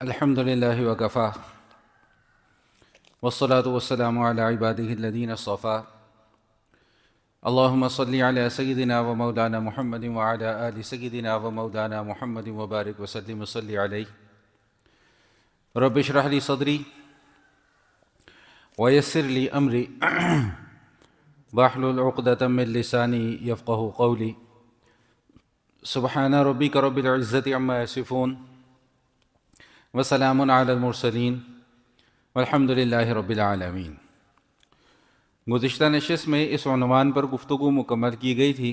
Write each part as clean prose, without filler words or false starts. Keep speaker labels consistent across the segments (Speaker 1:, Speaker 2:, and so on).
Speaker 1: الحمد لله وكفى والصلاة والسلام على عباده الذين اصطفى اللهم صل على سيدنا ومولانا محمد وعلى آل سيدنا ومولانا محمد وبارك وسلم وصل عليه رب اشرح لي صدري ويسر لي أمري واحلل عقدة من لساني يفقه قولي سبحان ربك رب العزة عما يصفون وسلام علی المرسلین والحمد للہ رب العالمین۔ گزشتہ نشست میں اس عنوان پر گفتگو مکمل کی گئی تھی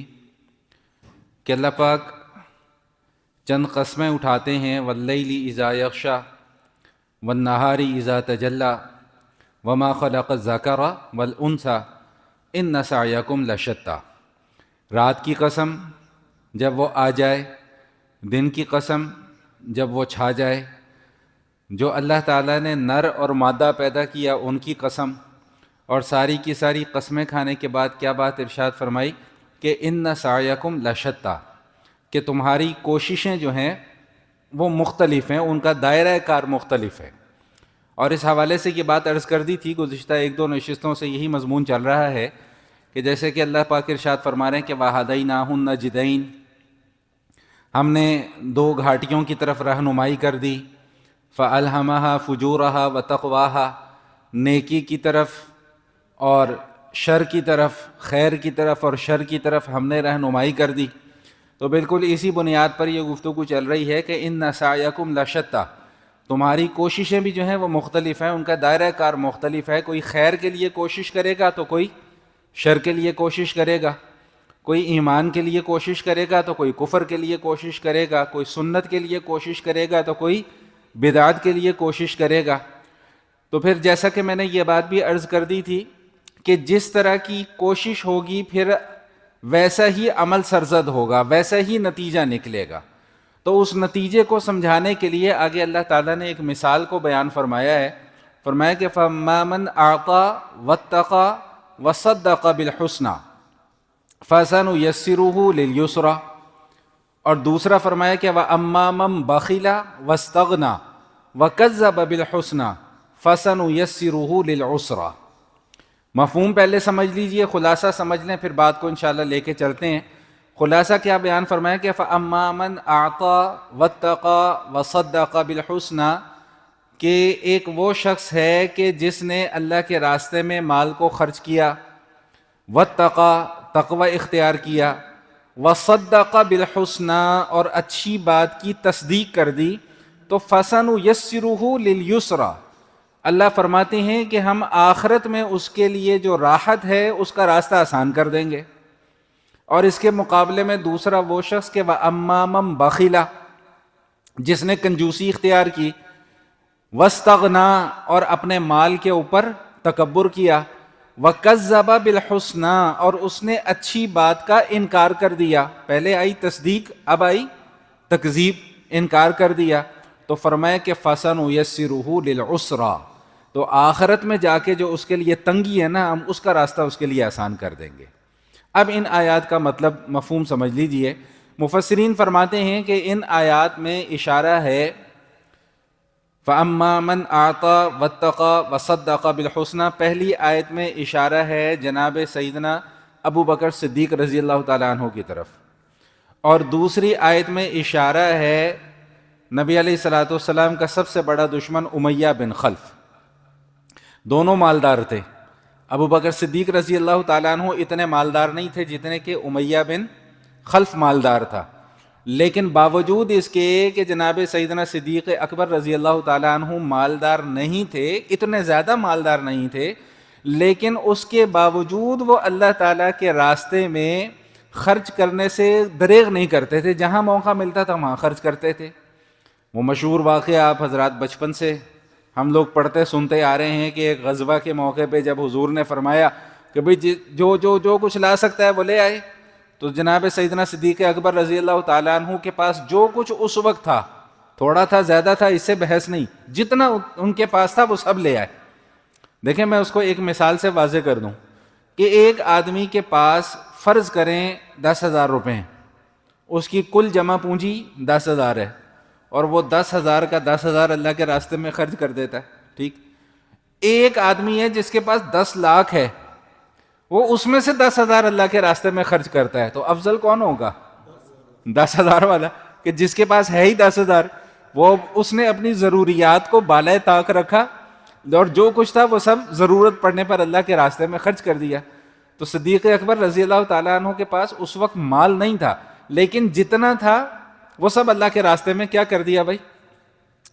Speaker 1: کہ اللہ پاک چند قسمیں اٹھاتے ہیں واللیل اذا یغشی والنہار اذا تجلی وما خلق الذکر والانثی ان سعیکم لشتی۔ رات کی قسم جب وہ آ جائے، دن کی قسم جب وہ چھا جائے، جو اللہ تعالیٰ نے نر اور مادہ پیدا کیا ان کی قسم، اور ساری کی ساری قسمیں کھانے کے بعد کیا بات ارشاد فرمائی کہ ان سعیکم لشتی، کہ تمہاری کوششیں جو ہیں وہ مختلف ہیں، ان کا دائرہ کار مختلف ہے۔ اور اس حوالے سے یہ بات عرض کر دی تھی گزشتہ ایک دو نشستوں سے، یہی مضمون چل رہا ہے کہ جیسے کہ اللہ پاک ارشاد فرما رہے ہیں کہ وَهَدَيْنَاهُ النَّجْدَيْنِ، ہم نے دو گھاٹیوں کی طرف رہنمائی کر دی، فَأَلْهَمَهَا فُجُورَهَا وَتَقْوَاهَا، نیکی کی طرف اور شر کی طرف، خیر کی طرف اور شر کی طرف ہم نے رہنمائی کر دی۔ تو بالکل اسی بنیاد پر یہ گفتگو چل رہی ہے کہ ان سعیکم لشتی، تمہاری کوششیں بھی جو ہیں وہ مختلف ہیں، ان کا دائرہ کار مختلف ہے۔ کوئی خیر کے لیے کوشش کرے گا تو کوئی شر کے لیے کوشش کرے گا، کوئی ایمان کے لیے کوشش کرے گا تو کوئی کفر کے لیے کوشش کرے گا، کوئی سنت کے لیے کوشش کرے گا تو کوئی بدعت کے لیے کوشش کرے گا۔ تو پھر جیسا کہ میں نے یہ بات بھی عرض کر دی تھی کہ جس طرح کی کوشش ہوگی پھر ویسا ہی عمل سرزد ہوگا، ویسا ہی نتیجہ نکلے گا۔ تو اس نتیجے کو سمجھانے کے لیے آگے اللہ تعالیٰ نے ایک مثال کو بیان فرمایا ہے، فرمایا کہ فَأَمَّا مَنْ أَعْطَى وَاتَّقَى وَصَدَّقَ بِالْحُسْنَى فَسَنُيَسِّرُهُ لِلْيُسْرَى، اور دوسرا فرمایا کہ وَأَمَّا مَنْ بَخِلَ وَاسْتَغْنَى وَكَذَّبَ بِالْحُسْنَى فَسَنُيَسِّرُهُ لِلْعُسْرَى۔ مفہوم پہلے سمجھ لیجئے، خلاصہ سمجھ لیں، پھر بات کو انشاءاللہ لے کے چلتے ہیں۔ خلاصہ کیا بیان فرمایا کہ فَأَمَّا مَنْ أَعْطَى وَاتَّقَى وَصَدَّقَ بِالْحُسْنَى، کہ ایک وہ شخص ہے کہ جس نے اللہ کے راستے میں مال کو خرچ کیا، وَاتَّقَى تقوی اختیار کیا، وَصَدَّقَ بِالْحُسْنَى اور اچھی بات کی تصدیق کر دی، تو فَسَنُيَسِّرُهُ لِلْيُسْرَى، اللہ فرماتے ہیں کہ ہم آخرت میں اس کے لیے جو راحت ہے اس کا راستہ آسان کر دیں گے۔ اور اس کے مقابلے میں دوسرا وہ شخص کہ وَأَمَّا مَنْ بَخِلَ، جس نے کنجوسی اختیار کی، وَاسْتَغْنَى اور اپنے مال کے اوپر تکبر کیا، وَكَذَّبَ بِالْحُسْنَى اور اس نے اچھی بات کا انکار کر دیا۔ پہلے آئی تصدیق، اب آئی تکذیب، انکار کر دیا، تو فرمایا کہ فَسَنُيَسِّرُهُ لِلْعُسْرَى، تو آخرت میں جا کے جو اس کے لیے تنگی ہے نا، ہم اس کا راستہ اس کے لیے آسان کر دیں گے۔ اب ان آیات کا مطلب مفہوم سمجھ لیجئے۔ مفسرین فرماتے ہیں کہ ان آیات میں اشارہ ہے فَأَمَّا مَنْ أَعْطَى وَاتَّقَى وَصَدَّقَ بِالْحُسْنَى، پہلی آیت میں اشارہ ہے جناب سیدنا ابو بکر صدیق رضی اللہ تعالیٰ عنہ کی طرف، اور دوسری آیت میں اشارہ ہے نبی علیہ الصلوۃ والسلام کا سب سے بڑا دشمن امیہ بن خلف۔ دونوں مالدار تھے، ابو بکر صدیق رضی اللہ تعالیٰ عنہ اتنے مالدار نہیں تھے جتنے کہ امیہ بن خلف مالدار تھا، لیکن باوجود اس کے کہ جناب سیدنا صدیق اکبر رضی اللہ تعالیٰ عنہ مالدار نہیں تھے، اتنے زیادہ مالدار نہیں تھے، لیکن اس کے باوجود وہ اللہ تعالیٰ کے راستے میں خرچ کرنے سے دریغ نہیں کرتے تھے، جہاں موقع ملتا تھا وہاں خرچ کرتے تھے۔ وہ مشہور واقعہ آپ حضرات بچپن سے ہم لوگ پڑھتے سنتے آ رہے ہیں کہ ایک غزوہ کے موقع پہ جب حضور نے فرمایا کہ بھئی جو کچھ لا سکتا ہے وہ لے آئے، تو جناب سیدنا صدیق اکبر رضی اللہ تعالیٰ عنہ کے پاس جو کچھ اس وقت تھا، تھوڑا تھا زیادہ تھا اس سے بحث نہیں، جتنا ان کے پاس تھا وہ سب لے آئے۔ دیکھیں میں اس کو ایک مثال سے واضح کر دوں کہ ایک آدمی کے پاس فرض کریں 10,000 روپے ہیں، اس کی کل جمع پونجی 10,000 ہے، اور وہ 10,000 کا 10,000 اللہ کے راستے میں خرچ کر دیتا ہے، ٹھیک، ایک آدمی ہے جس کے پاس 10 لاکھ ہے، وہ اس میں سے 10,000 اللہ کے راستے میں خرچ کرتا ہے، تو افضل کون ہوگا؟ 10,000 والا، کہ جس کے پاس ہے ہی 10,000، وہ اس نے اپنی ضروریات کو بالائے طاق رکھا اور جو کچھ تھا وہ سب ضرورت پڑنے پر اللہ کے راستے میں خرچ کر دیا۔ تو صدیق اکبر رضی اللہ تعالیٰ عنہ کے پاس اس وقت مال نہیں تھا، لیکن جتنا تھا وہ سب اللہ کے راستے میں کیا کر دیا بھائی؟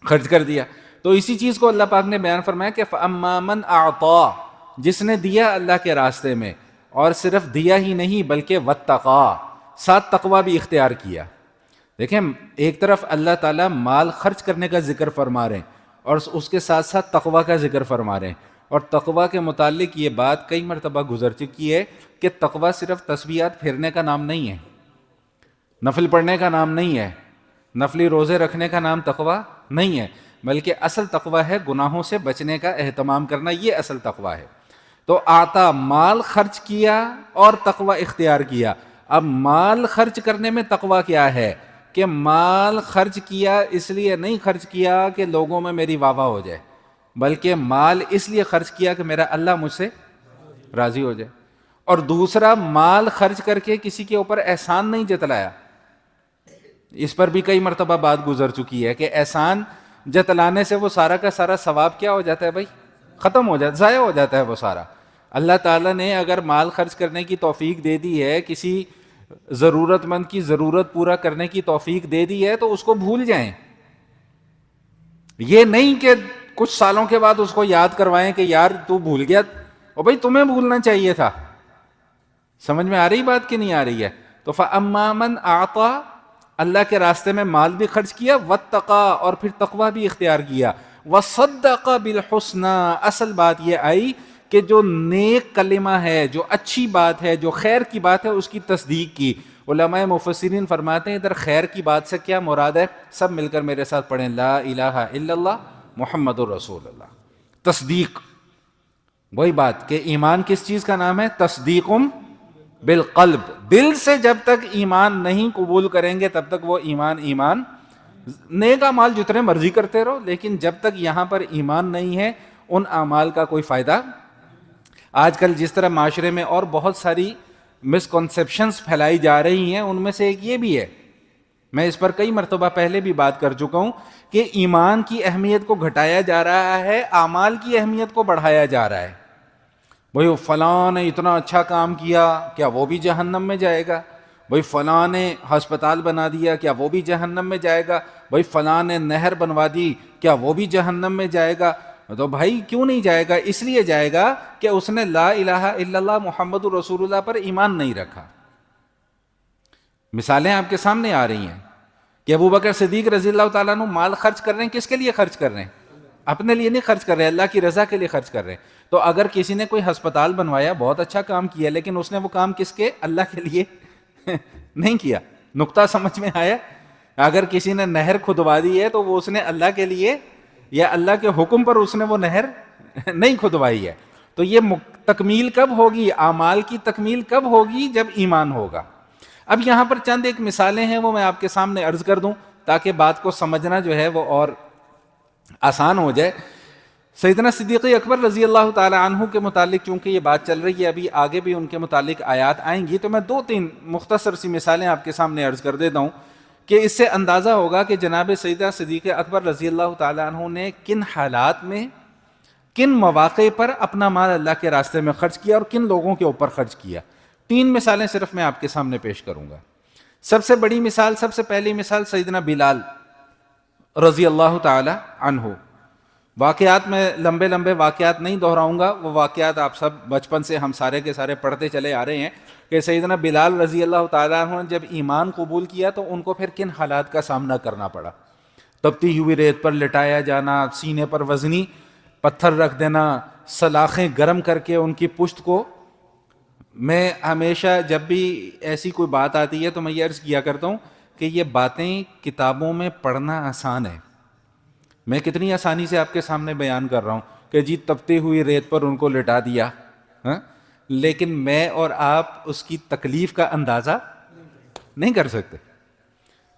Speaker 1: خرچ کر دیا۔ تو اسی چیز کو اللہ پاک نے بیان فرمایا کہ فَأَمَّا مَنْ أَعْطَى، جس نے دیا اللہ کے راستے میں، اور صرف دیا ہی نہیں بلکہ وَاتَّقَى، ساتھ تقوی بھی اختیار کیا۔ دیکھیں ایک طرف اللہ تعالیٰ مال خرچ کرنے کا ذکر فرما رہے ہیں اور اس کے ساتھ ساتھ تقوی کا ذکر فرما رہے ہیں، اور تقوی کے متعلق یہ بات کئی مرتبہ گزر چکی ہے کہ تقوی صرف تسبیحات پھیرنے کا نام نہیں ہے، نفل پڑھنے کا نام نہیں ہے، نفلی روزے رکھنے کا نام تقوی نہیں ہے، بلکہ اصل تقوی ہے گناہوں سے بچنے کا اہتمام کرنا، یہ اصل تقوی ہے۔ تو آتا مال خرچ کیا اور تقوی اختیار کیا۔ اب مال خرچ کرنے میں تقوی کیا ہے کہ مال خرچ کیا اس لیے نہیں خرچ کیا کہ لوگوں میں میری واہ واہ ہو جائے، بلکہ مال اس لیے خرچ کیا کہ میرا اللہ مجھ سے راضی ہو جائے۔ اور دوسرا، مال خرچ کر کے کسی کے اوپر احسان نہیں جتلایا، اس پر بھی کئی مرتبہ بات گزر چکی ہے کہ احسان جتلانے سے وہ سارا کا سارا ثواب کیا ہو جاتا ہے بھائی؟ ختم ہو جاتا، ضائع ہو جاتا ہے وہ سارا۔ اللہ تعالیٰ نے اگر مال خرچ کرنے کی توفیق دے دی ہے، کسی ضرورت مند کی ضرورت پورا کرنے کی توفیق دے دی ہے، تو اس کو بھول جائیں، یہ نہیں کہ کچھ سالوں کے بعد اس کو یاد کروائیں کہ یار تو بھول گیا، اور بھائی تمہیں بھولنا چاہیے تھا۔ سمجھ میں آ رہی بات کہ نہیں آ رہی ہے؟ تو فَأَمَّا مَنْ أَعْطَى، اللہ کے راستے میں مال بھی خرچ کیا، وَاتَّقَى، اور پھر تقوی بھی اختیار کیا، وَصَدَّقَ بِالْحُسْنَى، اصل بات یہ آئی کہ جو نیک کلمہ ہے، جو اچھی بات ہے، جو خیر کی بات ہے، اس کی تصدیق کی۔ علماء مفسرین فرماتے ہیں ادھر خیر کی بات سے کیا مراد ہے؟ سب مل کر میرے ساتھ پڑھیں، لا الہ الا اللہ محمد الرسول اللہ۔ تصدیق، وہی بات کہ ایمان کس چیز کا نام ہے؟ تصدیق بالقلب، دل سے جب تک ایمان نہیں قبول کریں گے تب تک وہ ایمان نیک اعمال جتنے مرضی کرتے رہو، لیکن جب تک یہاں پر ایمان نہیں ہے ان اعمال کا کوئی فائدہ۔ آج کل جس طرح معاشرے میں اور بہت ساری مسکنسیپشنز پھیلائی جا رہی ہیں، ان میں سے ایک یہ بھی ہے، میں اس پر کئی مرتبہ پہلے بھی بات کر چکا ہوں، کہ ایمان کی اہمیت کو گھٹایا جا رہا ہے، اعمال کی اہمیت کو بڑھایا جا رہا ہے۔ بھئی فلاں نے اتنا اچھا کام کیا، کیا وہ بھی جہنم میں جائے گا؟ بھئی فلاں نے ہسپتال بنا دیا، کیا وہ بھی جہنم میں جائے گا؟ بھئی فلاں نے نہر بنوا دی، کیا وہ بھی جہنم میں جائے گا؟ تو بھائی کیوں نہیں جائے گا؟ اس لیے جائے گا کہ اس نے لا الہ الا اللہ محمد رسول اللہ پر ایمان نہیں رکھا۔ مثالیں آپ کے سامنے آ رہی ہیں کہ ابوبکر صدیق رضی اللہ تعالیٰ عنہ مال خرچ کر رہے ہیں، کس کے لیے خرچ کر رہے ہیں؟ اپنے لیے نہیں خرچ کر رہے، اللہ کی رضا کے لیے خرچ کر رہے ہیں۔ تو اگر کسی نے کوئی ہسپتال بنوایا، بہت اچھا کام کیا، لیکن اس نے وہ کام کس کے؟ اللہ کے لیے نہیں کیا۔ نقطہ سمجھ میں آیا؟ اگر کسی نے نہر کھدوا دی ہے تو وہ اس نے اللہ کے لیے یا اللہ کے حکم پر اس نے وہ نہر نہیں کھدوائی ہے۔ تو یہ تکمیل کب ہوگی؟ اعمال کی تکمیل کب ہوگی؟ جب ایمان ہوگا۔ اب یہاں پر چند ایک مثالیں ہیں، وہ میں آپ کے سامنے عرض کر دوں تاکہ بات کو سمجھنا جو ہے وہ اور آسان ہو جائے۔ سیدنا صدیق اکبر رضی اللہ تعالی عنہ کے متعلق چونکہ یہ بات چل رہی ہے، ابھی آگے بھی ان کے متعلق آیات آئیں گی، تو میں 2-3 مختصر سی مثالیں آپ کے سامنے عرض کر دیتا ہوں کہ اس سے اندازہ ہوگا کہ جناب سیدنا صدیق اکبر رضی اللہ تعالی عنہ نے کن حالات میں، کن مواقع پر اپنا مال اللہ کے راستے میں خرچ کیا اور کن لوگوں کے اوپر خرچ کیا۔ 3 مثالیں صرف میں آپ کے سامنے پیش کروں گا۔ سب سے بڑی مثال، سب سے پہلی مثال سیدنا بلال رضی اللہ تعالی عنہ۔ واقعات میں لمبے واقعات نہیں دہراؤں گا، وہ واقعات آپ سب بچپن سے ہم سارے کے سارے پڑھتے چلے آ رہے ہیں کہ سیدنا بلال رضی اللہ تعالیٰ عنہ نے جب ایمان قبول کیا تو ان کو پھر کن حالات کا سامنا کرنا پڑا۔ تپتی ہوئی ریت پر لٹایا جانا، سینے پر وزنی پتھر رکھ دینا، سلاخیں گرم کر کے ان کی پشت کو۔ میں ہمیشہ جب بھی ایسی کوئی بات آتی ہے تو میں یہ عرض کیا کرتا ہوں کہ یہ باتیں کتابوں میں پڑھنا آسان ہے، میں کتنی آسانی سے آپ کے سامنے بیان کر رہا ہوں کہ جی تپتی ہوئی ریت پر ان کو لٹا دیا، لیکن میں اور آپ اس کی تکلیف کا اندازہ نہیں کر سکتے۔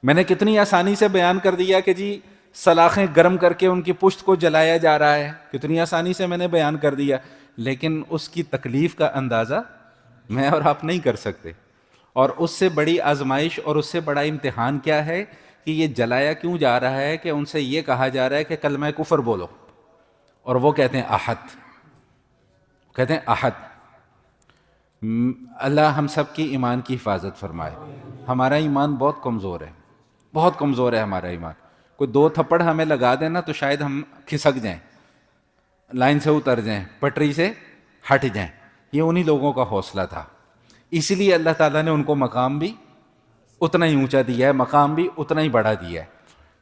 Speaker 1: میں نے کتنی آسانی سے بیان کر دیا کہ جی سلاخیں گرم کر کے ان کی پشت کو جلایا جا رہا ہے، کتنی آسانی سے میں نے بیان کر دیا، لیکن اس کی تکلیف کا اندازہ میں اور آپ نہیں کر سکتے. اور اس سے بڑی آزمائش اور اس سے بڑا امتحان کیا ہے کہ یہ جلایا کیوں جا رہا ہے کہ ان سے یہ کہا جا رہا ہے کہ کلمہ کفر بولو، اور وہ کہتے ہیں احد، کہتے ہیں احد. اللہ ہم سب کی ایمان کی حفاظت فرمائے. ہمارا ایمان بہت کمزور ہے، بہت کمزور ہے ہمارا ایمان. کوئی 2 تھپڑ ہمیں لگا دینا تو شاید ہم کھسک جائیں، لائن سے اتر جائیں، پٹری سے ہٹ جائیں. یہ انہی لوگوں کا حوصلہ تھا، اسی لیے اللہ تعالیٰ نے ان کو مقام بھی اتنا ہی اونچا دیا ہے، مقام بھی اتنا ہی بڑا دیا ہے.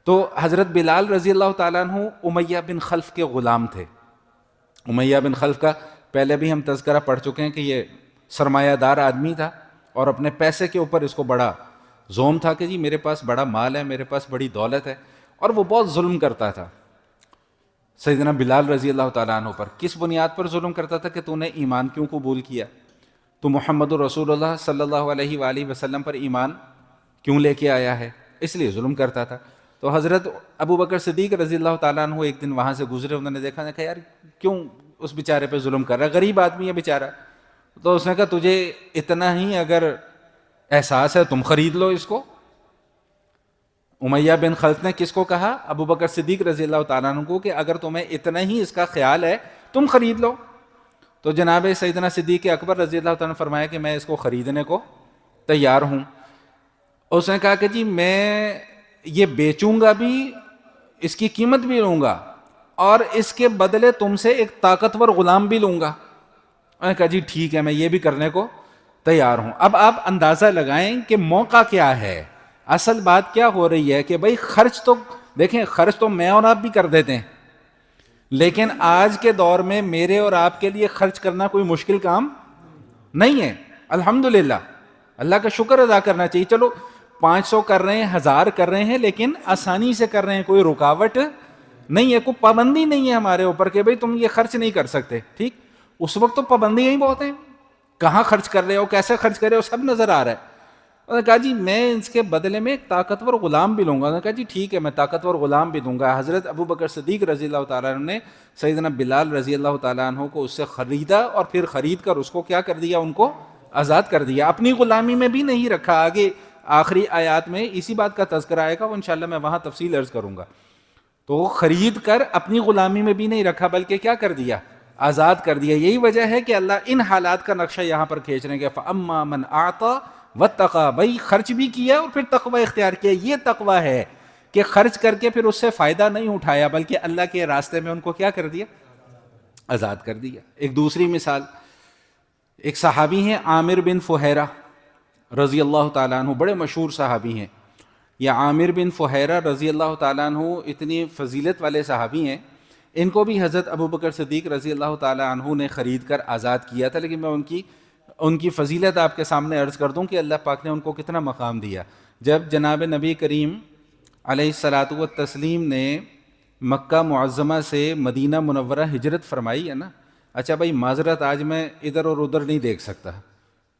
Speaker 1: تو حضرت بلال رضی اللہ تعالیٰ عنہ امیہ بن خلف کے غلام تھے. امیہ بن خلف کا پہلے بھی ہم تذکرہ پڑھ چکے ہیں کہ یہ سرمایہ دار آدمی تھا اور اپنے پیسے کے اوپر اس کو بڑا زوم تھا کہ جی میرے پاس بڑا مال ہے، میرے پاس بڑی دولت ہے، اور وہ بہت ظلم کرتا تھا سیدنا بلال رضی اللہ تعالیٰ عنہ پر. کس بنیاد پر ظلم کرتا تھا کہ تو نے ایمان کیوں قبول کیا، تو محمد رسول اللہ صلی اللہ علیہ وآلہ وسلم پر ایمان کیوں لے کے آیا ہے، اس لیے ظلم کرتا تھا. تو حضرت ابو بکر صدیق رضی اللہ تعالیٰ عنہ ایک دن وہاں سے گزرے، انہوں نے دیکھا کہ یار کیوں اس بیچارے پہ ظلم کر رہا ہے، غریب آدمی ہے بیچارہ. تو اس نے کہا تجھے اتنا ہی اگر احساس ہے تم خرید لو اس کو. امیہ بن خلف نے کس کو کہا؟ ابو بکر صدیق رضی اللہ تعالیٰ عنہ کو، کہ اگر تمہیں اتنا ہی اس کا خیال ہے تم خرید لو. تو جناب سیدنا صدیق اکبر رضی اللہ تعالیٰ نے فرمایا کہ میں اس کو خریدنے کو تیار ہوں. اس نے کہا کہ جی میں یہ بیچوں گا بھی، اس کی قیمت بھی لوں گا، اور اس کے بدلے تم سے ایک طاقتور غلام بھی لوں گا. میں نے کہا جی ٹھیک ہے، میں یہ بھی کرنے کو تیار ہوں. اب آپ اندازہ لگائیں کہ موقع کیا ہے. اصل بات کیا ہو رہی ہے کہ بھائی خرچ تو دیکھیں، خرچ تو میں اور آپ بھی کر دیتے ہیں، لیکن آج کے دور میں میرے اور آپ کے لیے خرچ کرنا کوئی مشکل کام نہیں ہے. الحمدللہ، اللہ کا شکر ادا کرنا چاہیے. چلو 500 کر رہے ہیں، 1000 کر رہے ہیں، لیکن آسانی سے کر رہے ہیں، کوئی رکاوٹ نہیں ہے، کوئی پابندی نہیں ہے ہمارے اوپر کہ بھائی تم یہ خرچ نہیں کر سکتے. ٹھیک، اس وقت تو پابندیاں ہی بہت ہیں، کہاں خرچ کر رہے ہو، کیسے خرچ کر رہے ہو، سب نظر آ رہا ہے. انہوں نے کہا جی میں اس کے بدلے میں ایک طاقتور غلام بھی لوں گا. انہوں نے کہا جی ٹھیک ہے، میں طاقتور غلام بھی دوں گا. حضرت ابو بکر صدیق رضی اللہ تعالیٰ عنہ نے سیدنا بلال رضی اللہ تعالیٰ عنہ کو اس سے خریدا، اور پھر خرید کر اس کو کیا کر دیا، ان کو آزاد کر دیا. اپنی غلامی میں بھی نہیں رکھا. آگے آخری آیات میں اسی بات کا تذکرہ آئے گا، وہ انشاءاللہ میں وہاں تفصیل عرض کروں گا. تو خرید کر اپنی غلامی میں بھی نہیں رکھا، بلکہ کیا کر دیا، آزاد کر دیا. یہی وجہ ہے کہ اللہ ان حالات کا نقشہ یہاں پر کھینچ رہے ہیں کہ فَأَمَّا مَنْ أَعْطَى وَاتَّقَى، بھائی خرچ بھی کیا اور پھر تقوی اختیار کیا. یہ تقوی ہے کہ خرچ کر کے پھر اس سے فائدہ نہیں اٹھایا، بلکہ اللہ کے راستے میں ان کو کیا کر دیا، آزاد کر دیا. ایک دوسری مثال، ایک صحابی ہیں عامر بن فہیرہ رضی اللہ تعالیٰ عنہ، بڑے مشہور صحابی ہیں. یہ عامر بن فہیرہ رضی اللہ تعالیٰ عنہ اتنی فضیلت والے صحابی ہیں، ان کو بھی حضرت ابو بکر صدیق رضی اللہ تعالیٰ عنہ نے خرید کر آزاد کیا تھا. لیکن میں ان کی فضیلت آپ کے سامنے عرض کر دوں کہ اللہ پاک نے ان کو کتنا مقام دیا. جب جناب نبی کریم علیہ الصلاۃ والتسلیم نے مکہ معظمہ سے مدینہ منورہ ہجرت فرمائی ہے نا، اچھا بھائی معذرت، آج میں ادھر اور ادھر نہیں دیکھ سکتا.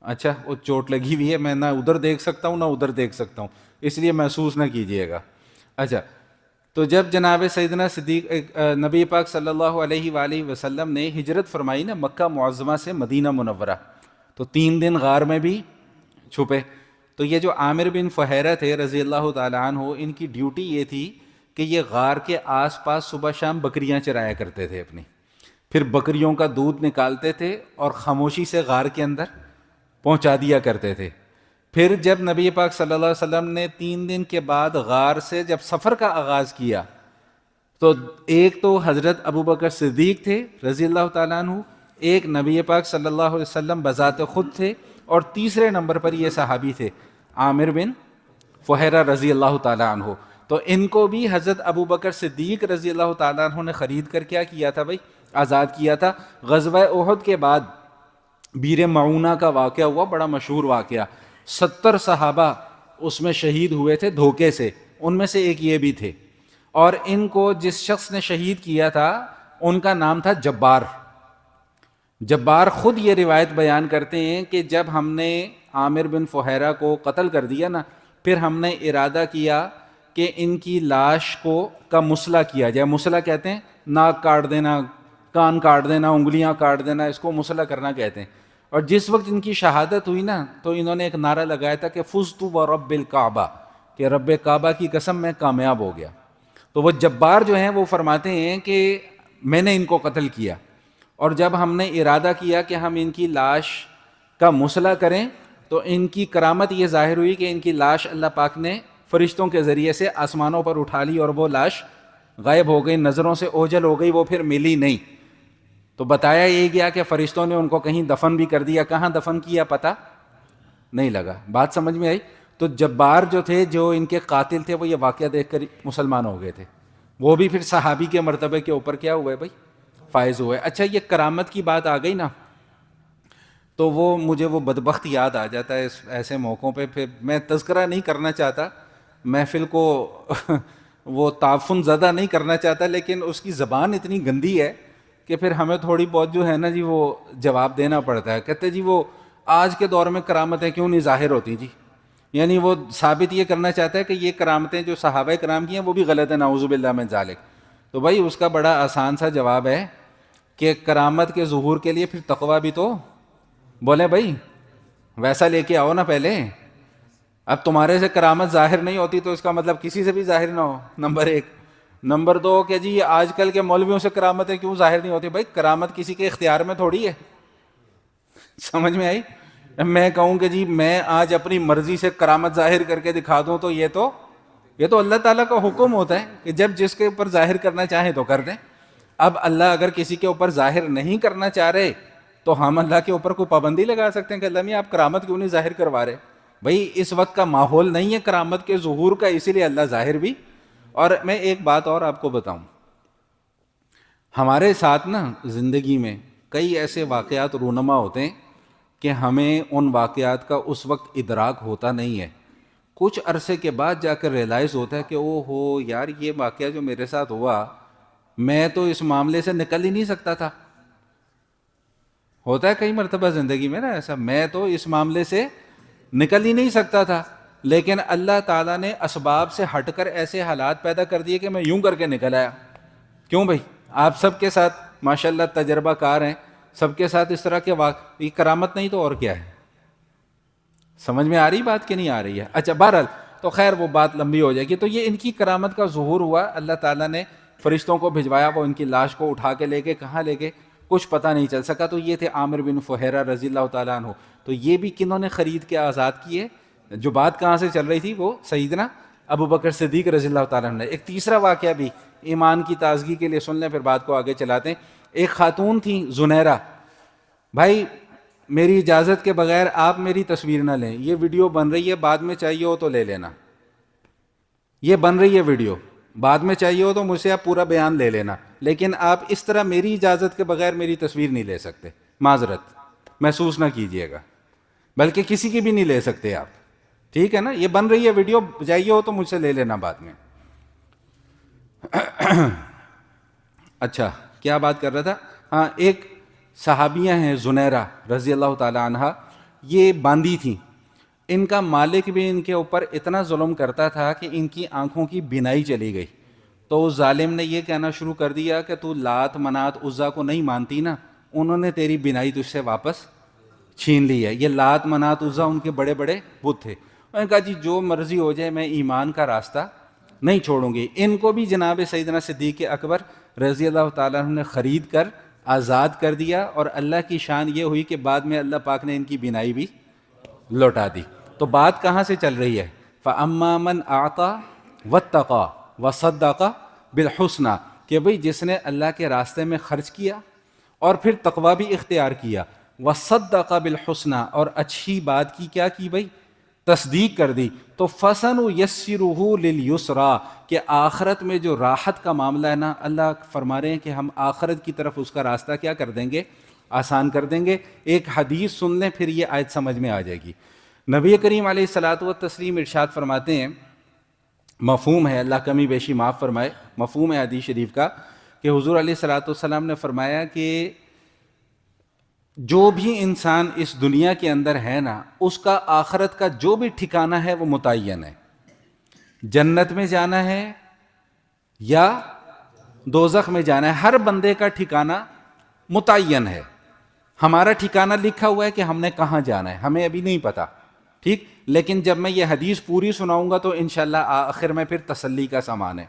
Speaker 1: اچھا وہ چوٹ لگی ہوئی ہے، میں نہ ادھر دیکھ سکتا ہوں نہ ادھر دیکھ سکتا ہوں، اس لیے محسوس نہ کیجیے گا. اچھا، تو جب جناب سیدنا صدیق نبی پاک صلی اللہ علیہ وآلہ وسلم نے ہجرت فرمائی نا مکہ معظمہ سے مدینہ منورہ، تو 3 دن غار میں بھی چھپے. تو یہ جو عامر بن فہیرہ تھے رضی اللہ تعالیٰ عنہ، ان کی ڈیوٹی یہ تھی کہ یہ غار کے آس پاس صبح شام بکریاں چرایا کرتے تھے اپنی، پھر بکریوں کا دودھ نکالتے تھے اور خاموشی سے غار کے اندر پہنچا دیا کرتے تھے. پھر جب نبی پاک صلی اللہ علیہ وسلم نے 3 دن کے بعد غار سے جب سفر کا آغاز کیا، تو ایک تو حضرت ابو بکر صدیق تھے رضی اللہ تعالیٰ عنہ، ایک نبی پاک صلی اللہ علیہ وسلم بذات خود تھے، اور تیسرے نمبر پر یہ صحابی تھے عامر بن فہیرہ رضی اللہ تعالیٰ عنہ. تو ان کو بھی حضرت ابو بکر صدیق رضی اللہ تعالیٰ عنہ نے خرید کر کیا کیا تھا بھائی، آزاد کیا تھا. غزوہ احد کے بعد بیر معونہ کا واقعہ ہوا، بڑا مشہور واقعہ. 70 صحابہ اس میں شہید ہوئے تھے دھوکے سے، ان میں سے ایک یہ بھی تھے. اور ان کو جس شخص نے شہید کیا تھا ان کا نام تھا جبار. جبار خود یہ روایت بیان کرتے ہیں کہ جب ہم نے عامر بن فہیرہ کو قتل کر دیا نا، پھر ہم نے ارادہ کیا کہ ان کی لاش کا مسئلہ کیا جائے. مسئلہ کہتے ہیں ناک کاٹ دینا, کان کاٹ دینا, انگلیاں کاٹ دینا, اس کو مسئلہ کرنا کہتے ہیں. اور جس وقت ان کی شہادت ہوئی نا تو انہوں نے ایک نعرہ لگایا تھا کہ فزت ورب الکعبہ, کہ رب کعبہ کی قسم میں کامیاب ہو گیا. تو وہ جبار جو ہیں وہ فرماتے ہیں کہ میں نے ان کو قتل کیا, اور جب ہم نے ارادہ کیا کہ ہم ان کی لاش کا مسئلہ کریں تو ان کی کرامت یہ ظاہر ہوئی کہ ان کی لاش اللہ پاک نے فرشتوں کے ذریعے سے آسمانوں پر اٹھا لی, اور وہ لاش غائب ہو گئی, نظروں سے اوجھل ہو گئی, وہ پھر ملی نہیں. تو بتایا یہ گیا کہ فرشتوں نے ان کو کہیں دفن بھی کر دیا, کہاں دفن کیا پتہ نہیں لگا. بات سمجھ میں آئی؟ تو جبار جو تھے, جو ان کے قاتل تھے, وہ یہ واقعہ دیکھ کر مسلمان ہو گئے تھے. وہ بھی پھر صحابی کے مرتبے کے اوپر کیا ہوئے بھائی, فائز ہوئے. اچھا یہ کرامت کی بات آ گئی نا, تو وہ مجھے وہ بدبخت یاد آ جاتا ہے ایسے موقعوں پہ. پھر میں تذکرہ نہیں کرنا چاہتا, محفل کو وہ تعفن زدہ نہیں کرنا چاہتا, لیکن اس کی زبان اتنی گندی ہے کہ پھر ہمیں تھوڑی بہت جو ہے نا جی وہ جواب دینا پڑتا ہے. کہتے جی وہ آج کے دور میں کرامتیں کیوں نہیں ظاہر ہوتی جی, یعنی وہ ثابت یہ کرنا چاہتا ہے کہ یہ کرامتیں جو صحابہ کرام کی ہیں وہ بھی غلط ہیں, نعوذ باللہ من ذالک. تو بھائی اس کا بڑا آسان سا جواب ہے کہ کرامت کے ظہور کے لیے پھر تقویٰ بھی تو بولے بھائی ویسا لے کے آؤ نا پہلے. اب تمہارے سے کرامت ظاہر نہیں ہوتی تو اس کا مطلب کسی سے بھی ظاہر نہ ہو, نمبر ایک. نمبر دو کہ جی آج کل کے مولویوں سے کرامتیں کیوں ظاہر نہیں ہوتی؟ بھائی کرامت کسی کے اختیار میں تھوڑی ہے. سمجھ میں آئی؟ میں کہوں کہ جی میں آج اپنی مرضی سے کرامت ظاہر کر کے دکھا دوں تو یہ تو اللہ تعالیٰ کا حکم ہوتا ہے کہ جب جس کے اوپر ظاہر کرنا چاہیں تو کر دیں. اب اللہ اگر کسی کے اوپر ظاہر نہیں کرنا چاہ رہے تو ہم اللہ کے اوپر کوئی پابندی لگا سکتے ہیں کہ اللہ میاں آپ کرامت کیوں نہیں ظاہر کروا رہے؟ بھائی اس وقت کا ماحول نہیں ہے کرامت کے ظہور کا, اسی لیے اللہ ظاہر بھی. اور میں ایک بات اور آپ کو بتاؤں, ہمارے ساتھ نا زندگی میں کئی ایسے واقعات رونما ہوتے ہیں کہ ہمیں ان واقعات کا اس وقت ادراک ہوتا نہیں ہے. کچھ عرصے کے بعد جا کر ریلائز ہوتا ہے کہ او ہو یار یہ واقعہ جو میرے ساتھ ہوا, میں تو اس معاملے سے نکل ہی نہیں سکتا تھا. ہوتا ہے کئی مرتبہ زندگی میں نا ایسا, میں تو اس معاملے سے نکل ہی نہیں سکتا تھا, لیکن اللہ تعالیٰ نے اسباب سے ہٹ کر ایسے حالات پیدا کر دیے کہ میں یوں کر کے نکل آیا. کیوں بھائی؟ آپ سب کے ساتھ ماشاءاللہ تجربہ کار ہیں, سب کے ساتھ اس طرح کے یہ کرامت نہیں تو اور کیا ہے؟ سمجھ میں آ رہی بات کہ نہیں آ رہی ہے؟ اچھا بہرحال تو خیر وہ بات لمبی ہو جائے گی. تو یہ ان کی کرامت کا ظہور ہوا, اللہ تعالیٰ نے فرشتوں کو بھجوایا, وہ ان کی لاش کو اٹھا کے لے گئے, کہاں لے گئے کچھ پتہ نہیں چل سکا. تو یہ تھے عامر بن فہیرہ رضی اللہ تعالیٰ عنہ. تو یہ بھی کنہوں نے خرید کے آزاد کیے؟ جو بات کہاں سے چل رہی تھی وہ سیدنا ابو بکر صدیق رضی اللہ تعالیٰ عنہ نے. ایک تیسرا واقعہ بھی ایمان کی تازگی کے لیے سن لیں, پھر بات کو آگے چلاتے ہیں. ایک خاتون تھی زنیرہ. بھائی میری اجازت کے بغیر آپ میری تصویر نہ لیں, یہ ویڈیو بن رہی ہے, بعد میں چاہیے ہو تو لے لینا. یہ بن رہی ہے ویڈیو, بعد میں چاہیے ہو تو مجھ سے آپ پورا بیان لے لینا, لیکن آپ اس طرح میری اجازت کے بغیر میری تصویر نہیں لے سکتے. معذرت محسوس نہ کیجیے گا, بلکہ کسی کی بھی نہیں لے سکتے آپ, ٹھیک ہے نا؟ یہ بن رہی ہے ویڈیو, چاہیے ہو تو مجھ سے لے لینا بعد میں. اچھا کیا بات کر رہا تھا؟ ہاں, ایک صحابیہ ہیں زنیرہ رضی اللہ تعالی عنہا, یہ باندی تھیں. ان کا مالک بھی ان کے اوپر اتنا ظلم کرتا تھا کہ ان کی آنکھوں کی بینائی چلی گئی. تو اس ظالم نے یہ کہنا شروع کر دیا کہ تو لات منات عزا کو نہیں مانتی نا, انہوں نے تیری بینائی تجھ سے واپس چھین لی ہے. یہ لات منات عزا ان کے بڑے بڑے بت تھے. انہوں نے کہا جی جو مرضی ہو جائے میں ایمان کا راستہ نہیں چھوڑوں گی. ان کو بھی جناب سیدنا صدیق اکبر رضی اللہ تعالیٰ عنہ نے خرید کر آزاد کر دیا, اور اللہ کی شان یہ ہوئی کہ بعد میں اللہ پاک نے ان کی بینائی بھی لوٹا دی. تو بات کہاں سے چل رہی ہے؟ فَأَمَّا مَنْ أَعْطَى وَاتَّقَى وَصَدَّقَ بِالْحُسْنَى, کہ بھئی جس نے اللہ کے راستے میں خرچ کیا اور پھر تقوی بھی اختیار کیا, وَصَدَّقَ بِالْحُسْنَى, اور اچھی بات کی کیا کی بھئی؟ تصدیق کر دی. تو فَسَنُيَسِّرُهُ لِلْيُسْرَى, کہ آخرت میں جو راحت کا معاملہ ہے نا, اللہ فرما رہے ہیں کہ ہم آخرت کی طرف اس کا راستہ کیا کر دیں گے؟ آسان کر دیں گے. ایک حدیث سن لیں پھر یہ آیت سمجھ میں آ جائے گی. نبی کریم علیہ الصلاۃ والتسلیم ارشاد فرماتے ہیں, مفہوم ہے, اللہ کمی بیشی معاف فرمائے, مفہوم ہے حدیث شریف کا, کہ حضور علیہ الصلاۃ والسلام نے فرمایا کہ جو بھی انسان اس دنیا کے اندر ہے نا، اس کا آخرت کا جو بھی ٹھکانہ ہے وہ متعین ہے. جنت میں جانا ہے یا دوزخ میں جانا ہے، ہر بندے کا ٹھکانہ متعین ہے. ہمارا ٹھکانہ لکھا ہوا ہے کہ ہم نے کہاں جانا ہے، ہمیں ابھی نہیں پتا، ٹھیک. لیکن جب میں یہ حدیث پوری سناؤں گا تو انشاءاللہ آخر میں پھر تسلی کا سامان ہے.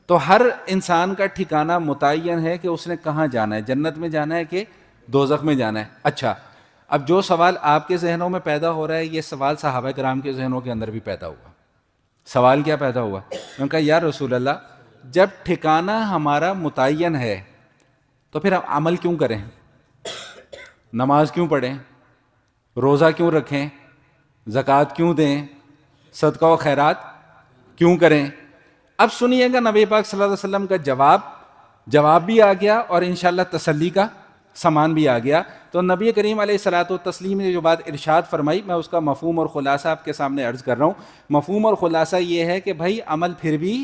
Speaker 1: تو ہر انسان کا ٹھکانہ متعین ہے کہ اس نے کہاں جانا ہے، جنت میں جانا ہے کہ دوزخ میں جانا ہے. اچھا، اب جو سوال آپ کے ذہنوں میں پیدا ہو رہا ہے، یہ سوال صحابہ کرام کے ذہنوں کے اندر بھی پیدا ہوا. سوال کیا پیدا ہوا؟ انہوں نے کہا یا رسول اللہ، جب ٹھکانہ ہمارا متعین ہے تو پھر ہم عمل کیوں کریں؟ نماز کیوں پڑھیں؟ روزہ کیوں رکھیں؟ زکوٰۃ کیوں دیں؟ صدقہ و خیرات کیوں کریں؟ اب سنیے گا نبی پاک صلی اللہ علیہ وسلم کا جواب بھی آ گیا اور انشاءاللہ تسلی کا سامان بھی آ گیا. تو نبی کریم علیہ الصلوۃ والتسلیم نے جو بات ارشاد فرمائی، میں اس کا مفہوم اور خلاصہ آپ کے سامنے عرض کر رہا ہوں. مفہوم اور خلاصہ یہ ہے کہ بھائی عمل پھر بھی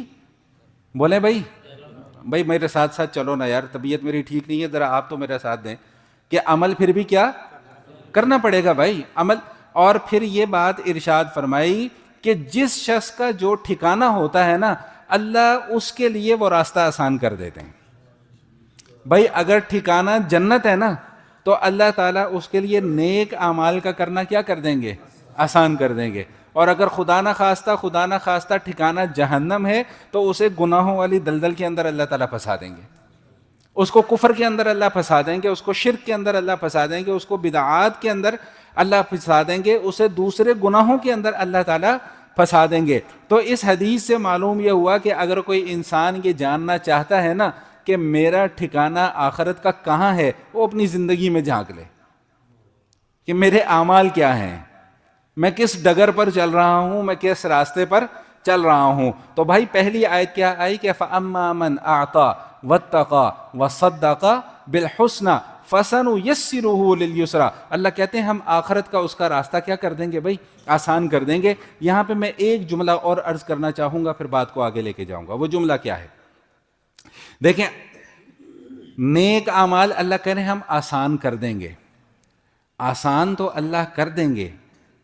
Speaker 1: بولیں بھائی میرے ساتھ ساتھ چلو نا یار، طبیعت میری ٹھیک نہیں ہے، ذرا آپ تو میرا ساتھ دیں، کہ عمل پھر بھی کیا کرنا پڑے گا بھائی عمل. اور پھر یہ بات ارشاد فرمائی کہ جس شخص کا جو ٹھکانہ ہوتا ہے نا، اللہ اس کے لیے وہ راستہ آسان کر دیتے ہیں. بھائی اگر ٹھکانہ جنت ہے نا تو اللہ تعالیٰ اس کے لیے نیک اعمال کا کرنا کیا کر دیں گے؟ آسان کر دیں گے. اور اگر خدا نہ خواستہ ٹھکانہ جہنم ہے تو اسے گناہوں والی دلدل کے اندر اللہ تعالیٰ پھنسا دیں گے، اس کو کفر کے اندر اللہ پھنسا دیں گے، اس کو شرک کے اندر اللہ پھنسا دیں گے، اس کو بدعات کے اندر اللہ پھنسا دیں گے، اسے دوسرے گناہوں کے اندر اللہ تعالیٰ پھنسا دیں گے. تو اس حدیث سے معلوم یہ ہوا کہ اگر کوئی انسان یہ جاننا چاہتا ہے نا کہ میرا ٹھکانہ آخرت کا کہاں ہے، وہ اپنی زندگی میں جھانک لے کہ میرے اعمال کیا ہیں، میں کس ڈگر پر چل رہا ہوں، میں کس راستے پر چل رہا ہوں. تو بھائی پہلی آیت کیا آئی کہ فَأَمَّا مَنْ أَعْطَى وَاتَّقَى وَصَدَّقَ بِالْحُسْنَى فَسَنُيَسِّرُهُ لِلْيُسْرَى. اللہ کہتے ہیں ہم آخرت کا اس کا راستہ کیا کر دیں گے بھائی؟ آسان کر دیں گے. یہاں پہ میں ایک جملہ اور عرض کرنا چاہوں گا، پھر بات کو آگے لے کے جاؤں گا. وہ جملہ کیا ہے؟ دیکھیں، نیک اعمال اللہ کہہ رہے ہیں ہم آسان کر دیں گے. آسان تو اللہ کر دیں گے،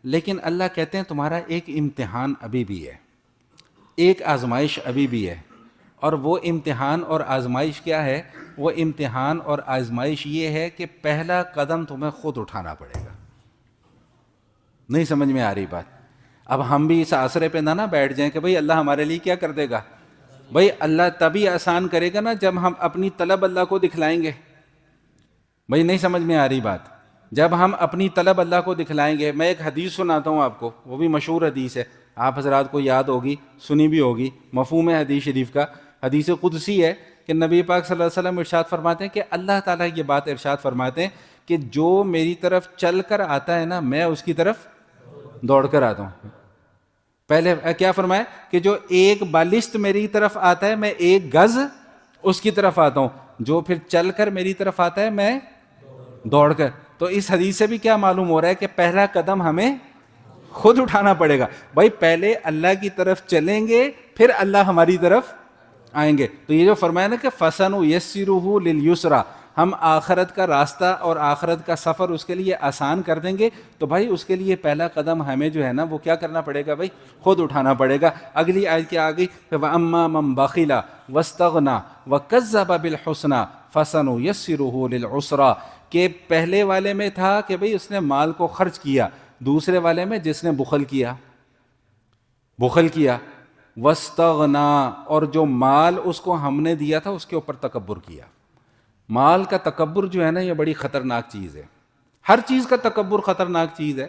Speaker 1: لیکن اللہ کہتے ہیں تمہارا ایک امتحان ابھی بھی ہے، ایک آزمائش ابھی بھی ہے. اور وہ امتحان اور آزمائش کیا ہے؟ وہ امتحان اور آزمائش یہ ہے کہ پہلا قدم تمہیں خود اٹھانا پڑے گا. نہیں سمجھ میں آ رہی بات؟ اب ہم بھی اس آسرے پہ نہ بیٹھ جائیں کہ بھئی اللہ ہمارے لیے کیا کر دے گا. بھئی اللہ تبھی آسان کرے گا نا جب ہم اپنی طلب اللہ کو دکھلائیں گے. بھئی نہیں سمجھ میں آ رہی بات؟ جب ہم اپنی طلب اللہ کو دکھلائیں گے. میں ایک حدیث سناتا ہوں آپ کو، وہ بھی مشہور حدیث ہے، آپ حضرات کو یاد ہوگی، سنی بھی ہوگی. مفہوم ہے حدیث شریف کا، حدیث قدسی ہے کہ نبی پاک صلی اللہ علیہ وسلم ارشاد فرماتے ہیں کہ اللہ تعالیٰ یہ بات ارشاد فرماتے ہیں کہ جو میری طرف چل کر آتا ہے نا، میں اس کی طرف دوڑ کر آتا ہوں. پہلے کیا فرمایا کہ جو ایک بالشت میری طرف آتا ہے میں ایک گز اس کی طرف آتا ہوں، جو پھر چل کر میری طرف آتا ہے میں دوڑ کر. تو اس حدیث سے بھی کیا معلوم ہو رہا ہے کہ پہلا قدم ہمیں خود اٹھانا پڑے گا. بھائی پہلے اللہ کی طرف چلیں گے، پھر اللہ ہماری طرف آئیں گے. تو یہ جو فرمایا نا کہ فَسَنُيَسِّرُهُ لِلْيُسْرَى، ہم آخرت کا راستہ اور آخرت کا سفر اس کے لیے آسان کر دیں گے. تو بھائی اس کے لیے پہلا قدم ہمیں جو ہے نا وہ کیا کرنا پڑے گا بھائی؟ خود اٹھانا پڑے گا. اگلی آیت کیا آ گئی؟ وَأَمَّا مَنْ بَخِلَ وَاسْتَغْنَى وَكَذَّبَ بِالْحُسْنَى فَسَنُيَسِّرُهُ لِلْعُسْرَى. کہ پہلے والے میں تھا کہ بھئی اس نے مال کو خرچ کیا، دوسرے والے میں جس نے بخل کیا وَاسْتَغْنَى، اور جو مال اس کو ہم نے دیا تھا اس کے اوپر تکبر کیا. مال کا تکبر جو ہے نا یہ بڑی خطرناک چیز ہے. ہر چیز کا تکبر خطرناک چیز ہے،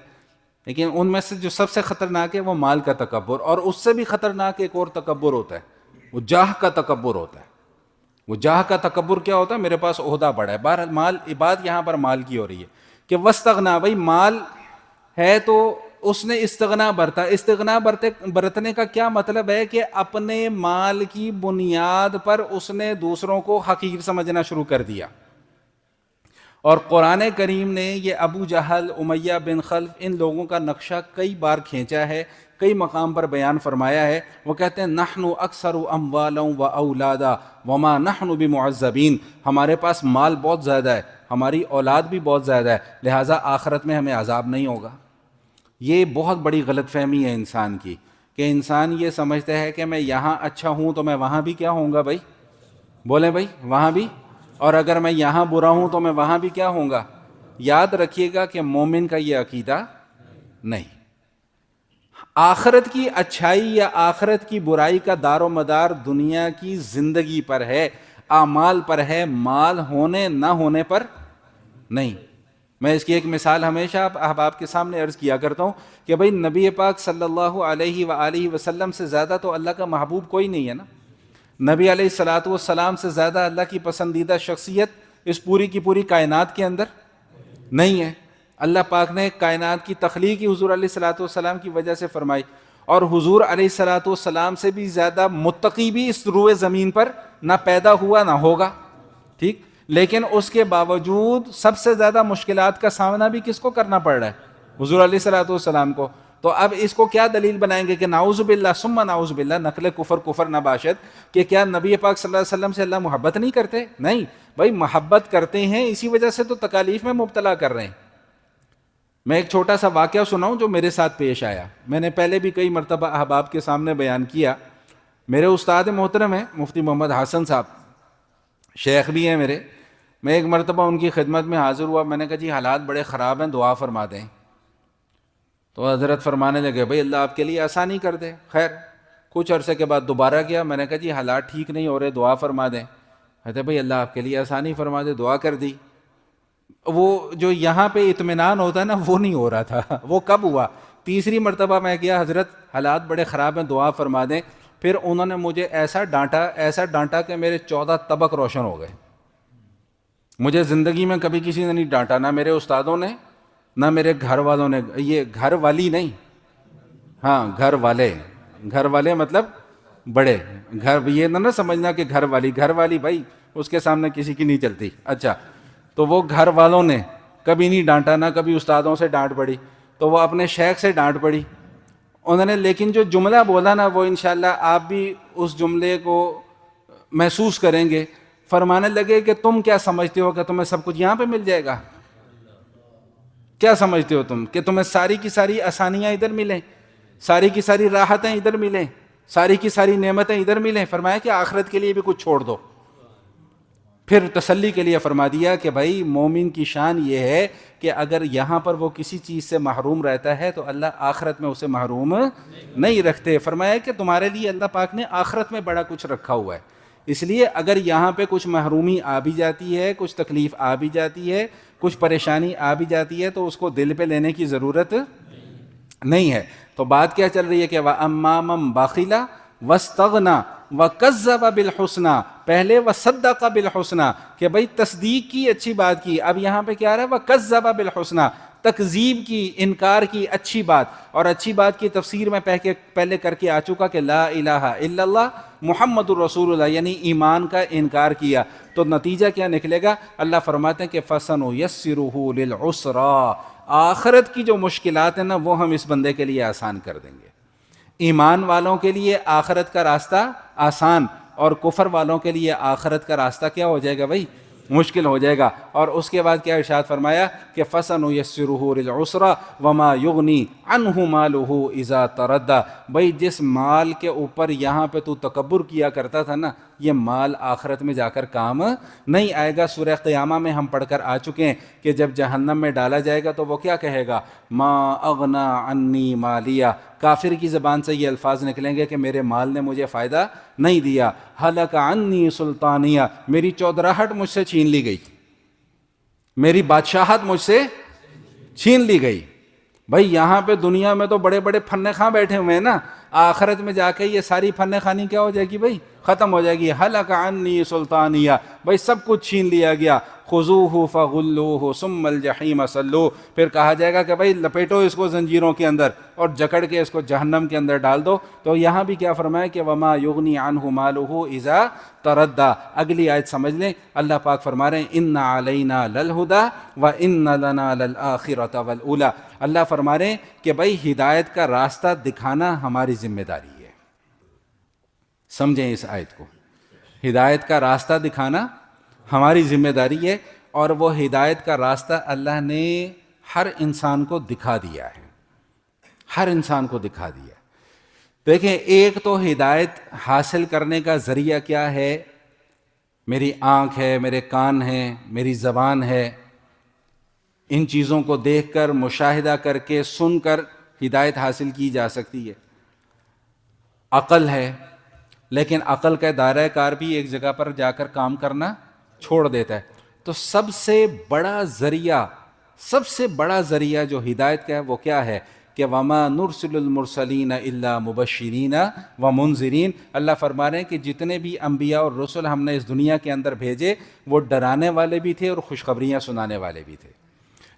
Speaker 1: لیکن ان میں سے جو سب سے خطرناک ہے وہ مال کا تکبر. اور اس سے بھی خطرناک ایک اور تکبر ہوتا ہے، وہ جاہ کا تکبر ہوتا ہے. وہ جاہ کا تکبر کیا ہوتا ہے؟ میرے پاس عہدہ بڑا ہے. بہرحال مال، بات یہاں پر مال کی ہو رہی ہے کہ وَاسْتَغْنَى، بھائی مال ہے تو اس نے استغنا برتا. استغنا برتنے کا کیا مطلب ہے کہ اپنے مال کی بنیاد پر اس نے دوسروں کو حقیر سمجھنا شروع کر دیا. اور قرآن کریم نے یہ ابو جہل، امیہ بن خلف، ان لوگوں کا نقشہ کئی بار کھینچا ہے، کئی مقام پر بیان فرمایا ہے. وہ کہتے ہیں نحن اکثر اموالا و اولادا وما نحن بمعذبین، ہمارے پاس مال بہت زیادہ ہے ہماری اولاد بھی بہت زیادہ ہے، لہٰذا آخرت میں ہمیں عذاب نہیں ہوگا۔ یہ بہت بڑی غلط فہمی ہے انسان کی، کہ انسان یہ سمجھتا ہے کہ میں یہاں اچھا ہوں تو میں وہاں بھی کیا ہوں گا بھائی؟ بولیں بھائی، وہاں بھی، اور اگر میں یہاں برا ہوں تو میں وہاں بھی کیا ہوں گا؟ یاد رکھیے گا کہ مومن کا یہ عقیدہ نہیں۔ آخرت کی اچھائی یا آخرت کی برائی کا دار و مدار دنیا کی زندگی پر ہے، اعمال پر ہے، مال ہونے نہ ہونے پر نہیں۔ میں اس کی ایک مثال ہمیشہ احباب کے سامنے عرض کیا کرتا ہوں کہ بھئی نبی پاک صلی اللہ علیہ وآلہ وسلم سے زیادہ تو اللہ کا محبوب کوئی نہیں ہے نا۔ نبی علیہ الصلوۃ والسلام سے زیادہ اللہ کی پسندیدہ شخصیت اس پوری کی پوری کائنات کے اندر نہیں ہے۔ اللہ پاک نے کائنات کی تخلیق ہی حضور علیہ الصلوۃ والسلام کی وجہ سے فرمائی، اور حضور علیہ الصلوۃ والسلام سے بھی زیادہ متقی بھی اس روئے زمین پر نہ پیدا ہوا نہ ہوگا، ٹھیک؟ لیکن اس کے باوجود سب سے زیادہ مشکلات کا سامنا بھی کس کو کرنا پڑ رہا ہے؟ حضور علیہ الصلوۃ والسلام کو۔ تو اب اس کو کیا دلیل بنائیں گے کہ نعوذ باللہ ثم نعوذ باللہ، نقل کفر نباشد، کہ کیا نبی پاک صلی اللہ علیہ وسلم سے اللہ محبت نہیں کرتے؟ نہیں بھائی، محبت کرتے ہیں، اسی وجہ سے تو تکالیف میں مبتلا کر رہے ہیں۔ میں ایک چھوٹا سا واقعہ سناؤں جو میرے ساتھ پیش آیا، میں نے پہلے بھی کئی مرتبہ احباب کے سامنے بیان کیا۔ میرے استاد محترم ہیں مفتی محمد حسن صاحب، شیخ بھی ہیں میرے۔ میں ایک مرتبہ ان کی خدمت میں حاضر ہوا، میں نے کہا جی حالات بڑے خراب ہیں، دعا فرما دیں۔ تو حضرت فرمانے لگے بھائی اللہ آپ کے لیے آسانی کر دے۔ خیر کچھ عرصے کے بعد دوبارہ گیا، میں نے کہا جی حالات ٹھیک نہیں ہو رہے، دعا فرما دیں۔ کہتے بھائی اللہ آپ کے لیے آسانی فرما دے، دعا کر دی۔ وہ جو یہاں پہ اطمینان ہوتا ہے نا، وہ نہیں ہو رہا تھا۔ وہ کب ہوا؟ تیسری مرتبہ میں گیا، حضرت حالات بڑے خراب ہیں، دعا فرما دیں۔ پھر انہوں نے مجھے ایسا ڈانٹا کہ میرے 14 طبق روشن ہو گئے۔ مجھے زندگی میں کبھی کسی نے نہیں ڈانٹا، نہ میرے استادوں نے، نہ میرے گھر والوں نے۔ یہ گھر والی نہیں، ہاں گھر والے مطلب بڑے گھر، یہ نہ سمجھنا کہ گھر والی بھائی اس کے سامنے کسی کی نہیں چلتی۔ اچھا، تو وہ گھر والوں نے کبھی نہیں ڈانٹا، نہ کبھی استادوں سے ڈانٹ پڑی، تو وہ اپنے شیخ سے ڈانٹ پڑی انہوں نے۔ لیکن جو جملہ بولا نا، وہ انشاءاللہ آپ بھی اس جملے کو محسوس کریں گے۔ فرمانے لگے کہ تم کیا سمجھتے ہو کہ تمہیں سب کچھ یہاں پہ مل جائے گا؟ کیا سمجھتے ہو تم کہ تمہیں ساری کی ساری آسانیاں ادھر ملیں، ساری کی ساری راحتیں ادھر ملیں، ساری کی ساری نعمتیں ادھر ملیں؟ فرمایا کہ آخرت کے لیے بھی کچھ چھوڑ دو۔ پھر تسلی کے لیے فرما دیا کہ بھائی مومن کی شان یہ ہے کہ اگر یہاں پر وہ کسی چیز سے محروم رہتا ہے تو اللہ آخرت میں اسے محروم نہیں رکھتے۔ فرمایا کہ تمہارے لیے اللہ پاک نے آخرت میں بڑا کچھ رکھا ہوا ہے، اس لیے اگر یہاں پہ کچھ محرومی آ بھی جاتی ہے، کچھ تکلیف آ بھی جاتی ہے، کچھ پریشانی آ بھی جاتی ہے، تو اس کو دل پہ لینے کی ضرورت نہیں ہے۔ تو بات کیا چل رہی ہے کہ وَأَمَّا مَن بَخِلَ وَاسْتَغْنَى وَكَذَّبَ بِالْحُسْنَى، پہلے وَصَدَّقَ بِالْحُسْنَى کہ بھائی تصدیق کی، اچھی بات کی۔ اب یہاں پہ کیا رہا ہے؟ وَكَذَّبَ بِالْحُسْنَى، تکذیب کی، انکار کی، اچھی بات۔ اور اچھی بات کی تفسیر میں پہلے کر کے آ چکا کہ لا الہ الا اللہ محمد الرسول اللہ، یعنی ایمان کا انکار کیا۔ تو نتیجہ کیا نکلے گا؟ اللہ فرماتے ہیں کہ فَسَنُيَسِّرُهُ لِلْعُسْرَىٰ، آخرت کی جو مشکلات ہیں نا وہ ہم اس بندے کے لیے آسان کر دیں گے۔ ایمان والوں کے لیے آخرت کا راستہ آسان، اور کفر والوں کے لیے آخرت کا راستہ کیا ہو جائے گا بھائی؟ مشکل ہو جائے گا۔ اور اس کے بعد کیا ارشاد فرمایا کہ فَسَنُيَسِّرُهُ لِلْعُسْرَىٰ وَمَا يُغْنِي عَنْهُ مَالُهُ إِذَا تَرَدَّىٰ، بھائی جس مال کے اوپر یہاں پہ تو تکبر کیا کرتا تھا نا، یہ مال آخرت میں جا کر کام نہیں آئے گا۔ سورہ قیامہ میں ہم پڑھ کر آ چکے ہیں کہ جب جہنم میں ڈالا جائے گا تو وہ کیا کہے گا؟ ما اغنا عنی مالیہ، کافر کی زبان سے یہ الفاظ نکلیں گے کہ میرے مال نے مجھے فائدہ نہیں دیا۔ ہلک عنی سلطانیہ، میری چودراہٹ مجھ سے چھین لی گئی، میری بادشاہت مجھ سے چھین لی گئی۔ بھائی یہاں پہ دنیا میں تو بڑے بڑے فن خاں بیٹھے ہوئے ہیں نا، آخرت میں جا کے یہ ساری فن خانی کیا ہو جائے گی بھائی؟ ختم ہو جائے گی۔ ہلک عنی سلطانیہ، بھائی سب کچھ چھین لیا گیا۔ خذوہ فغلوہ ثم الجحیم صلوہ، پھر کہا جائے گا کہ بھائی لپیٹو اس کو زنجیروں کے اندر اور جکڑ کے اس کو جہنم کے اندر ڈال دو۔ تو یہاں بھی کیا فرمایا کہ وما یغنی عنہ مالہ اذا تردی۔ اگلی آیت سمجھ لیں، اللہ پاک فرما رہے ہیں ان علینا للہدی وان لنا للآخرۃ والاولی۔ اللہ فرما رہے ہیں کہ بھائی ہدایت کا راستہ دکھانا ہماری ذمہ داری ہے۔ سمجھیں اس آیت کو، ہدایت کا راستہ دکھانا ہماری ذمہ داری ہے، اور وہ ہدایت کا راستہ اللہ نے ہر انسان کو دکھا دیا ہے، ہر انسان کو دکھا دیا۔ دیکھیں، ایک تو ہدایت حاصل کرنے کا ذریعہ کیا ہے؟ میری آنکھ ہے، میرے کان ہیں، میری زبان ہے، ان چیزوں کو دیکھ کر، مشاہدہ کر کے، سن کر ہدایت حاصل کی جا سکتی ہے۔ عقل ہے، لیکن عقل کا دائرہ کار بھی ایک جگہ پر جا کر کام کرنا چھوڑ دیتا ہے۔ تو سب سے بڑا ذریعہ جو ہدایت کا ہے وہ کیا ہے؟ کہ وَمَا نُرْسِلُ الْمُرْسَلِينَ إِلَّا مُبَشِّرِينَ وَمُنذِرِينَ۔ اللہ فرما رہے ہیں کہ جتنے بھی انبیاء اور رسل ہم نے اس دنیا کے اندر بھیجے وہ ڈرانے والے بھی تھے اور خوشخبریاں سنانے والے بھی تھے۔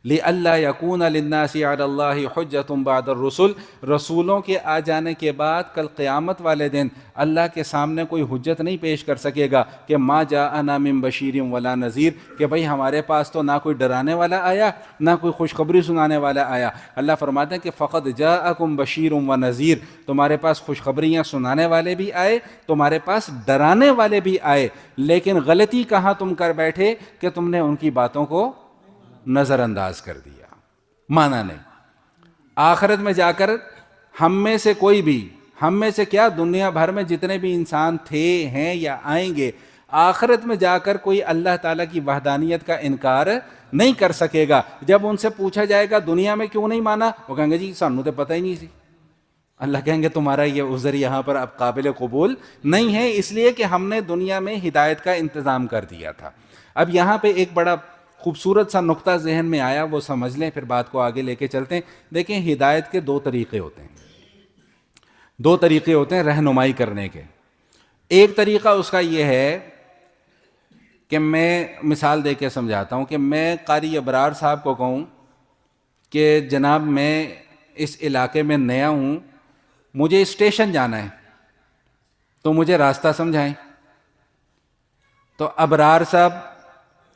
Speaker 1: لِأَلَّا يَكُونَ لِلنَّاسِ عَلَى اللَّهِ حُجَّةٌ بَعْدَ الرُّسُلِ، رسولوں کے آ جانے کے بعد کل قیامت والے دن اللہ کے سامنے کوئی حجت نہیں پیش کر سکے گا کہ ما جاءنا من بشیر ولا نذیر، کہ بھئی ہمارے پاس تو نہ کوئی ڈرانے والا آیا نہ کوئی خوشخبری سنانے والا آیا۔ اللہ فرماتے ہیں کہ فقد جاءکم بشیر و نذیر، تمہارے پاس خوشخبریاں سنانے والے بھی آئے، تمہارے پاس ڈرانے والے بھی آئے، لیکن غلطی کہاں تم کر بیٹھے کہ تم نے ان کی باتوں کو نظر انداز کر دیا، مانا نہیں۔ آخرت میں جا کر ہم میں سے کوئی بھی، ہم میں سے کیا دنیا بھر میں جتنے بھی انسان تھے، ہیں یا آئیں گے، آخرت میں جا کر کوئی اللہ تعالیٰ کی وحدانیت کا انکار نہیں کر سکے گا۔ جب ان سے پوچھا جائے گا دنیا میں کیوں نہیں مانا، وہ کہیں گے جی سانوں تو پتہ ہی نہیں سی۔ اللہ کہیں گے تمہارا یہ عذر یہاں پر اب قابل قبول نہیں ہے، اس لیے کہ ہم نے دنیا میں ہدایت کا انتظام کر دیا تھا۔ اب یہاں پہ ایک بڑا خوبصورت سا نقطہ ذہن میں آیا، وہ سمجھ لیں، پھر بات کو آگے لے کے چلتے ہیں۔ دیکھیں، ہدایت کے دو طریقے ہوتے ہیں رہنمائی کرنے کے۔ ایک طریقہ اس کا یہ ہے کہ میں مثال دے کے سمجھاتا ہوں کہ میں قاری ابرار صاحب کو کہوں کہ جناب میں اس علاقے میں نیا ہوں، مجھے اسٹیشن جانا ہے، تو مجھے راستہ سمجھائیں۔ تو ابرار صاحب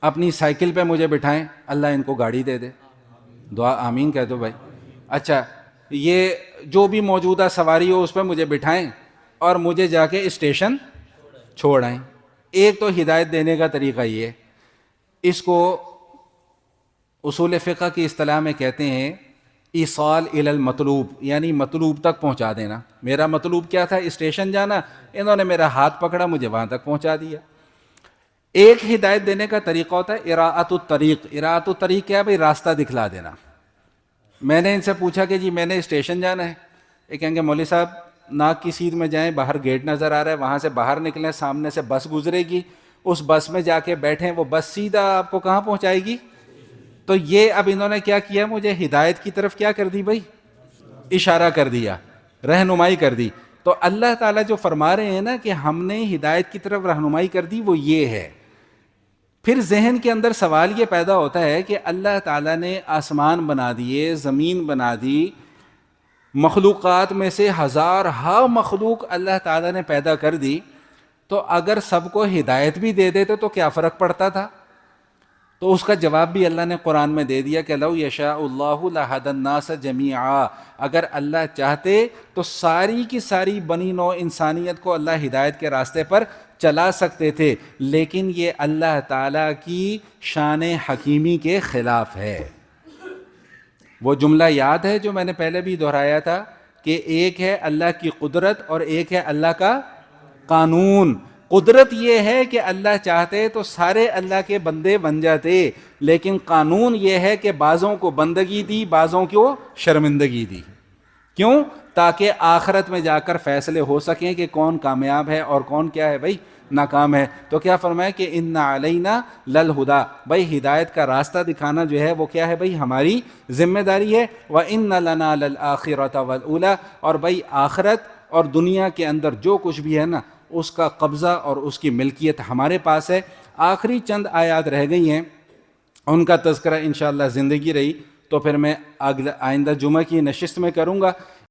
Speaker 1: اپنی سائیکل پہ مجھے بٹھائیں، اللہ ان کو گاڑی دے دے، دعا آمین کہہ دو بھائی۔ اچھا، یہ جو بھی موجودہ سواری ہو اس پہ مجھے بٹھائیں اور مجھے جا کے اسٹیشن چھوڑ آئیں۔ ایک تو ہدایت دینے کا طریقہ یہ ہے، اس کو اصول فقہ کی اصطلاح میں کہتے ہیں ایصال الی المطلوب، یعنی مطلوب تک پہنچا دینا۔ میرا مطلوب کیا تھا؟ اسٹیشن جانا، انہوں نے میرا ہاتھ پکڑا، مجھے وہاں تک پہنچا دیا۔ ایک ہدایت دینے کا طریقہ ہوتا ہے اراءۃ الطریق۔ اراءۃ الطریق کیا ہے بھائی؟ راستہ دکھلا دینا۔ میں نے ان سے پوچھا کہ جی میں نے اسٹیشن جانا ہے، یہ کہیں گے مولوی صاحب ناک کی سیدھ میں جائیں، باہر گیٹ نظر آ رہا ہے، وہاں سے باہر نکلیں، سامنے سے بس گزرے گی، اس بس میں جا کے بیٹھیں، وہ بس سیدھا آپ کو کہاں پہنچائے گی؟ تو یہ اب انہوں نے کیا کیا؟ مجھے ہدایت کی طرف کیا کر دی بھائی؟ اشارہ کر دیا، رہنمائی کر دی۔ تو اللہ تعالیٰ جو فرما رہے ہیں نا کہ ہم نے ہدایت کی طرف رہنمائی کر دی، وہ یہ ہے۔ پھر ذہن کے اندر سوال یہ پیدا ہوتا ہے کہ اللہ تعالیٰ نے آسمان بنا دیے، زمین بنا دی، مخلوقات میں سے ہزارہا مخلوق اللہ تعالیٰ نے پیدا کر دی، تو اگر سب کو ہدایت بھی دے دیتے تو کیا فرق پڑتا تھا؟ تو اس کا جواب بھی اللہ نے قرآن میں دے دیا کہ لو یشاء اللہ لہدی الناس جمیعا، اگر اللہ چاہتے تو ساری کی ساری بنی نوع انسانیت کو اللہ ہدایت کے راستے پر چلا سکتے تھے، لیکن یہ اللہ تعالیٰ کی شان حکیمی کے خلاف ہے۔ وہ جملہ یاد ہے جو میں نے پہلے بھی دہرایا تھا کہ ایک ہے اللہ کی قدرت اور ایک ہے اللہ کا قانون۔ قدرت یہ ہے کہ اللہ چاہتے تو سارے اللہ کے بندے بن جاتے، لیکن قانون یہ ہے کہ بعضوں کو بندگی دی، بعضوں کو شرمندگی دی۔ کیوں؟ تاکہ آخرت میں جا کر فیصلے ہو سکیں کہ کون کامیاب ہے اور کون کیا ہے بھائی ناکام ہے۔ تو کیا فرمایا کہ ان علینا للہدی، بھائی ہدایت کا راستہ دکھانا جو ہے وہ کیا ہے بھائی؟ ہماری ذمہ داری ہے۔ وَإِنَّ لَنَا لَلْآخِرَةَ وَالْأُولَىٰ، اور بھائی آخرت اور دنیا کے اندر جو کچھ بھی ہے نا اس کا قبضہ اور اس کی ملکیت ہمارے پاس ہے۔ آخری چند آیات رہ گئی ہیں، ان کا تذکرہ انشاءاللہ زندگی رہی تو پھر میں آئندہ جمعہ کی نشست میں کروں گا۔